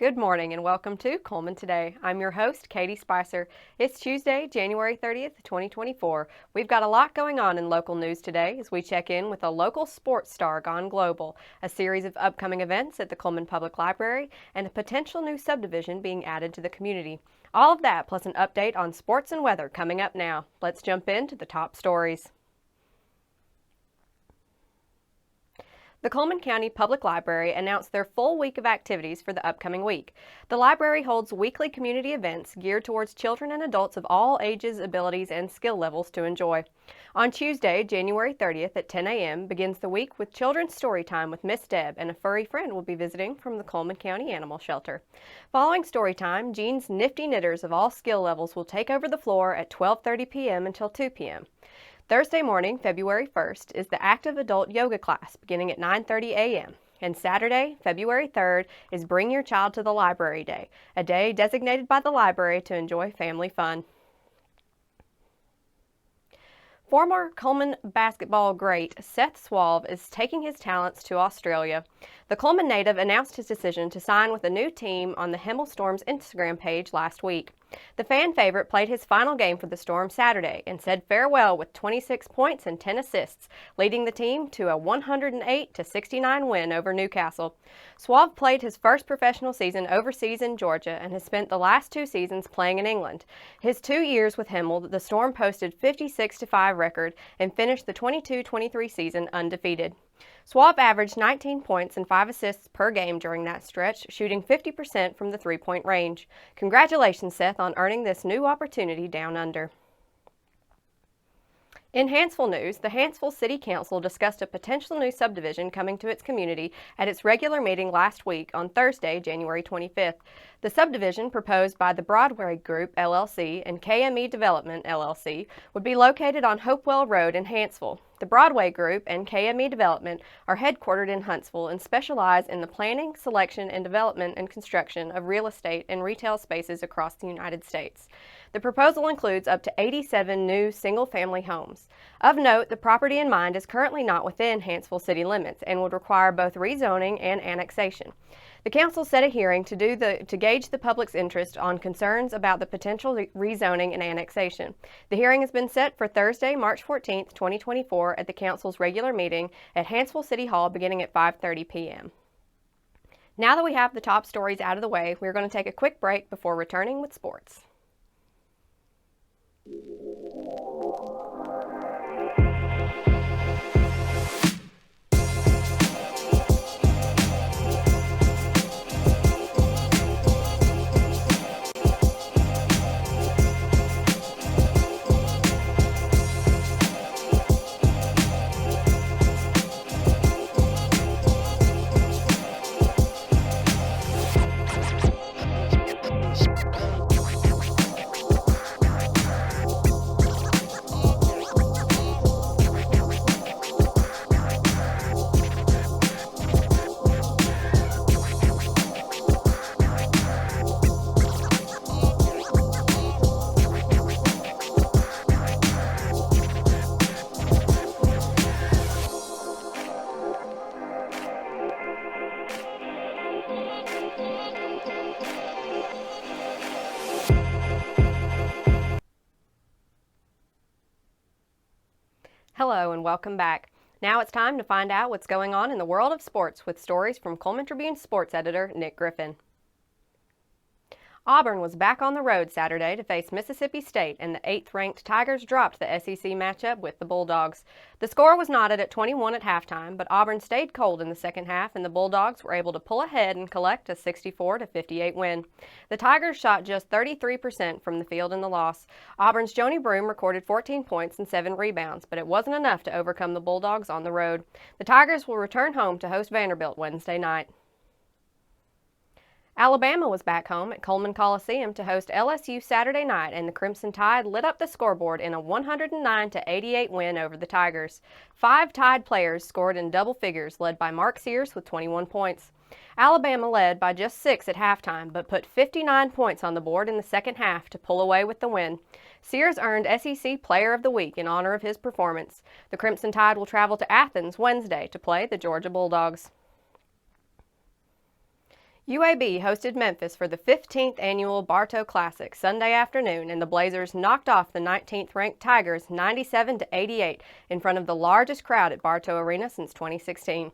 Good morning and welcome to Cullman Today. I'm your host, Katie Spicer. It's Tuesday, January 30th, 2024. We've got a lot going on in local news today as we check in with a local sports star gone global, a series of upcoming events at the Cullman Public Library, and a potential new subdivision being added to the community. All of that plus an update on sports and weather coming up now. Let's jump into the top stories. The Cullman County Public Library announced their full week of activities for the upcoming week. The library holds weekly community events geared towards children and adults of all ages, abilities, and skill levels to enjoy. On Tuesday, January 30th at 10 a.m. begins the week with children's story time with Miss Deb, and a furry friend will be visiting from the Cullman County Animal Shelter. Following story time, Jean's nifty knitters of all skill levels will take over the floor at 12:30 p.m. until 2 p.m. Thursday morning, February 1st, is the active adult yoga class beginning at 9:30 a.m. And Saturday, February 3rd, is Bring Your Child to the Library Day, a day designated by the library to enjoy family fun. Former Cullman basketball great Seth Suave is taking his talents to Australia. The Cullman native announced his decision to sign with a new team on the Hemel Storm's Instagram page last week. The fan favorite played his final game for the Storm Saturday and said farewell with 26 points and 10 assists, leading the team to a 108-69 win over Newcastle. Suave played his first professional season overseas in Georgia and has spent the last 2 seasons playing in England. His 2 years with Hemel, the Storm posted 56-5 record and finished the 22-23 season undefeated. Suave averaged 19 points and 5 assists per game during that stretch, shooting 50% from the three-point range. Congratulations, Seth, on earning this new opportunity down under. In Hanceville news, the Hanceville City Council discussed a potential new subdivision coming to its community at its regular meeting last week on Thursday, January 25th. The subdivision proposed by the Broadway Group, LLC, and KME Development, LLC, would be located on Hopewell Road in Hanceville. The Broadway Group and KME Development are headquartered in Huntsville and specialize in the planning, selection, and development and construction of real estate and retail spaces across the United States. The proposal includes up to 87 new single-family homes. Of note, the property in mind is currently not within Hanceville city limits and would require both rezoning and annexation. The council set a hearing to gauge the public's interest on concerns about the potential rezoning and annexation. The hearing has been set for Thursday, March 14th, 2024 at the council's regular meeting at Hanceville City Hall beginning at 5:30 p.m. Now that we have the top stories out of the way, we're going to take a quick break before returning with sports. Hello and welcome back. Now it's time to find out what's going on in the world of sports with stories from Cullman Tribune sports editor Nick Griffin. Auburn was back on the road Saturday to face Mississippi State, and the 8th-ranked Tigers dropped the SEC matchup with the Bulldogs. The score was knotted at 21 at halftime, but Auburn stayed cold in the second half, and the Bulldogs were able to pull ahead and collect a 64-58 win. The Tigers shot just 33% from the field in the loss. Auburn's Joni Broom recorded 14 points and 7 rebounds, but it wasn't enough to overcome the Bulldogs on the road. The Tigers will return home to host Vanderbilt Wednesday night. Alabama was back home at Cullman Coliseum to host LSU Saturday night, and the Crimson Tide lit up the scoreboard in a 109-88 win over the Tigers. 5 Tide players scored in double figures, led by Mark Sears with 21 points. Alabama led by just 6 at halftime, but put 59 points on the board in the second half to pull away with the win. Sears earned SEC Player of the Week in honor of his performance. The Crimson Tide will travel to Athens Wednesday to play the Georgia Bulldogs. UAB hosted Memphis for the 15th annual Bartow Classic Sunday afternoon, and the Blazers knocked off the 19th-ranked Tigers 97-88 in front of the largest crowd at Bartow Arena since 2016.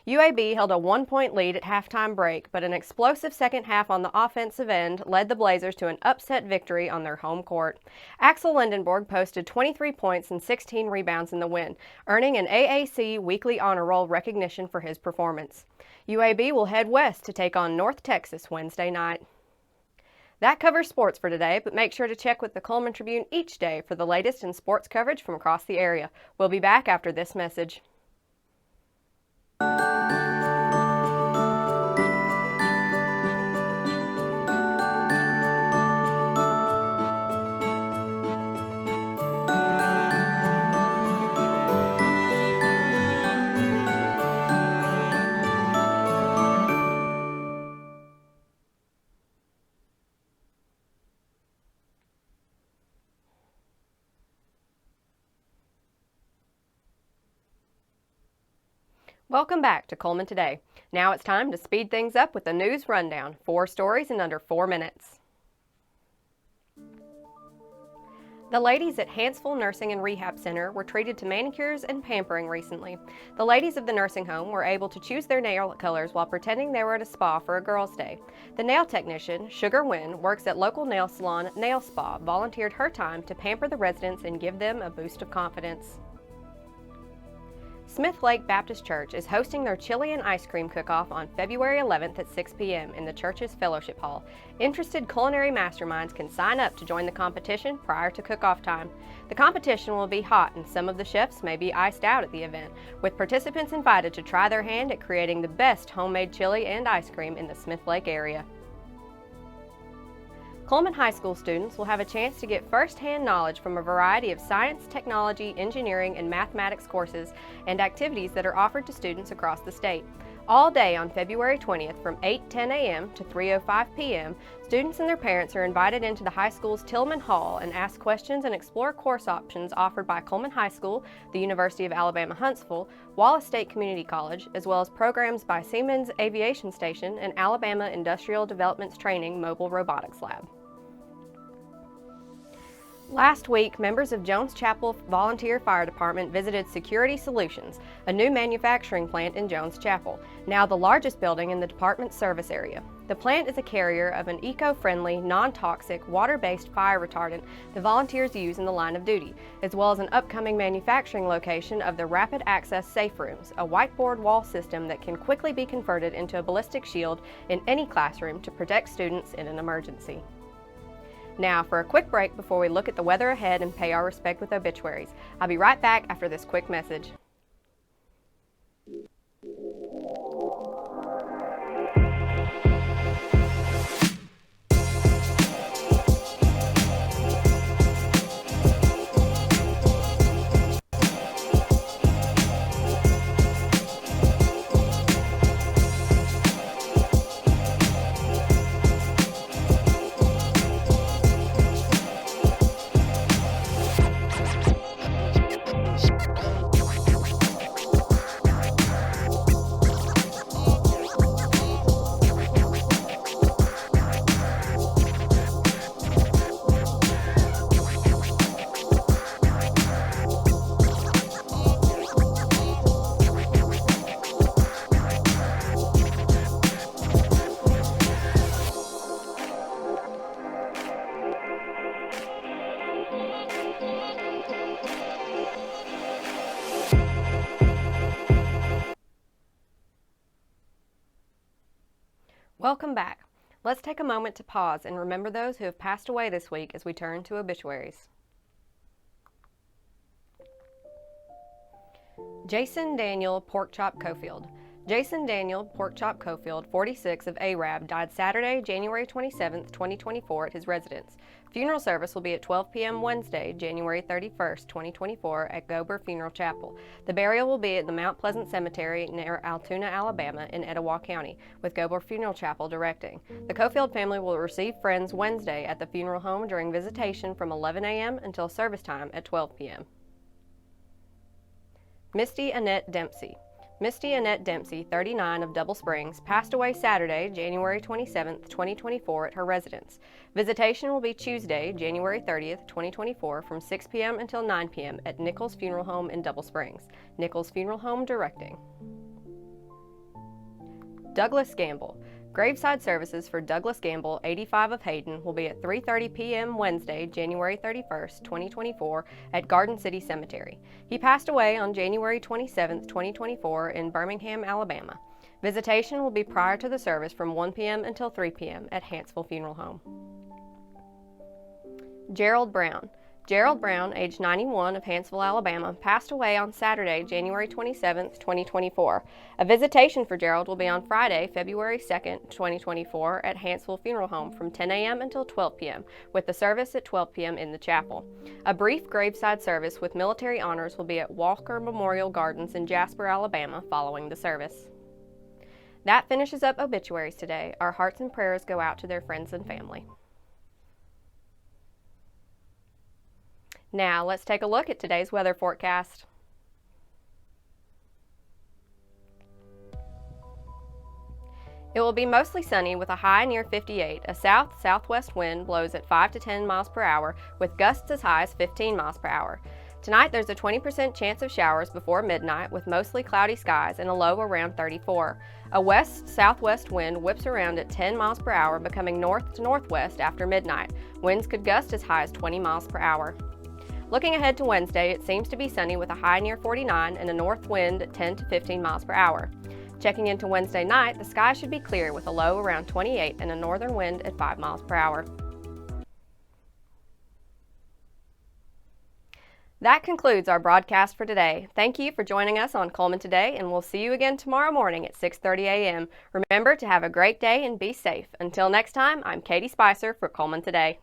UAB held a one-point lead at halftime break, but an explosive second half on the offensive end led the Blazers to an upset victory on their home court. Axel Lindenborg posted 23 points and 16 rebounds in the win, earning an AAC Weekly Honor Roll recognition for his performance. UAB will head west to take on North Texas Wednesday night. That covers sports for today, but make sure to check with the Cullman Tribune each day for the latest in sports coverage from across the area. We'll be back after this message. Welcome back to Cullman Today. Now it's time to speed things up with the news rundown. 4 stories in under 4 minutes. The ladies at Hansville Nursing and Rehab Center were treated to manicures and pampering recently. The ladies of the nursing home were able to choose their nail colors while pretending they were at a spa for a girls' day. The nail technician, Sugar Wynn, works at local nail salon Nail Spa, volunteered her time to pamper the residents and give them a boost of confidence. Smith Lake Baptist Church is hosting their chili and ice cream cook-off on February 11th at 6 p.m. in the church's fellowship hall. Interested culinary masterminds can sign up to join the competition prior to cook-off time. The competition will be hot and some of the chefs may be iced out at the event, with participants invited to try their hand at creating the best homemade chili and ice cream in the Smith Lake area. Cullman High School students will have a chance to get first-hand knowledge from a variety of science, technology, engineering, and mathematics courses and activities that are offered to students across the state. All day on February 20th from 8:10 a.m. to 3:05 p.m., students and their parents are invited into the high school's Tillman Hall and ask questions and explore course options offered by Cullman High School, the University of Alabama Huntsville, Wallace State Community College, as well as programs by Siemens Aviation Station and Alabama Industrial Development's Training Mobile Robotics Lab. Last week, members of Jones Chapel Volunteer Fire Department visited Security Solutions, a new manufacturing plant in Jones Chapel, now the largest building in the department's service area. The plant is a carrier of an eco-friendly, non-toxic, water-based fire retardant the volunteers use in the line of duty, as well as an upcoming manufacturing location of the Rapid Access Safe Rooms, a whiteboard wall system that can quickly be converted into a ballistic shield in any classroom to protect students in an emergency. Now for a quick break before we look at the weather ahead and pay our respect with obituaries. I'll be right back after this quick message. Welcome back. Let's take a moment to pause and remember those who have passed away this week as we turn to obituaries. Jason Daniel Porkchop Cofield. Jason Daniel Porkchop Cofield, 46, of Arab, died Saturday, January 27, 2024 at his residence. Funeral service will be at 12 p.m. Wednesday, January 31, 2024 at Gober Funeral Chapel. The burial will be at the Mount Pleasant Cemetery near Altoona, Alabama in Etowah County, with Gober Funeral Chapel directing. The Cofield family will receive friends Wednesday at the funeral home during visitation from 11 a.m. until service time at 12 p.m. Misty Annette Dempsey. Misty Annette Dempsey, 39, of Double Springs, passed away Saturday, January 27, 2024, at her residence. Visitation will be Tuesday, January 30, 2024, from 6 p.m. until 9 p.m. at Nichols Funeral Home in Double Springs. Nichols Funeral Home directing. Douglas Gamble. Graveside services for Douglas Gamble, 85, of Hayden, will be at 3:30 p.m. Wednesday, January 31, 2024, at Garden City Cemetery. He passed away on January 27, 2024, in Birmingham, Alabama. Visitation will be prior to the service from 1 p.m. until 3 p.m. at Hanceville Funeral Home. Gerald Brown. Gerald Brown, age 91, of Hanceville, Alabama, passed away on Saturday, January 27, 2024. A visitation for Gerald will be on Friday, February 2, 2024, at Hanceville Funeral Home from 10 a.m. until 12 p.m., with the service at 12 p.m. in the chapel. A brief graveside service with military honors will be at Walker Memorial Gardens in Jasper, Alabama, following the service. That finishes up obituaries today. Our hearts and prayers go out to their friends and family. Now, let's take a look at today's weather forecast. It will be mostly sunny with a high near 58. A south-southwest wind blows at 5 to 10 miles per hour with gusts as high as 15 miles per hour. Tonight, there's a 20% chance of showers before midnight with mostly cloudy skies and a low around 34. A west-southwest wind whips around at 10 miles per hour, becoming north to northwest after midnight. Winds could gust as high as 20 miles per hour. Looking ahead to Wednesday, it seems to be sunny with a high near 49 and a north wind at 10 to 15 miles per hour. Checking into Wednesday night, the sky should be clear with a low around 28 and a northern wind at 5 miles per hour. That concludes our broadcast for today. Thank you for joining us on Cullman Today, and we'll see you again tomorrow morning at 6:30 a.m. Remember to have a great day and be safe. Until next time, I'm Katie Spicer for Cullman Today.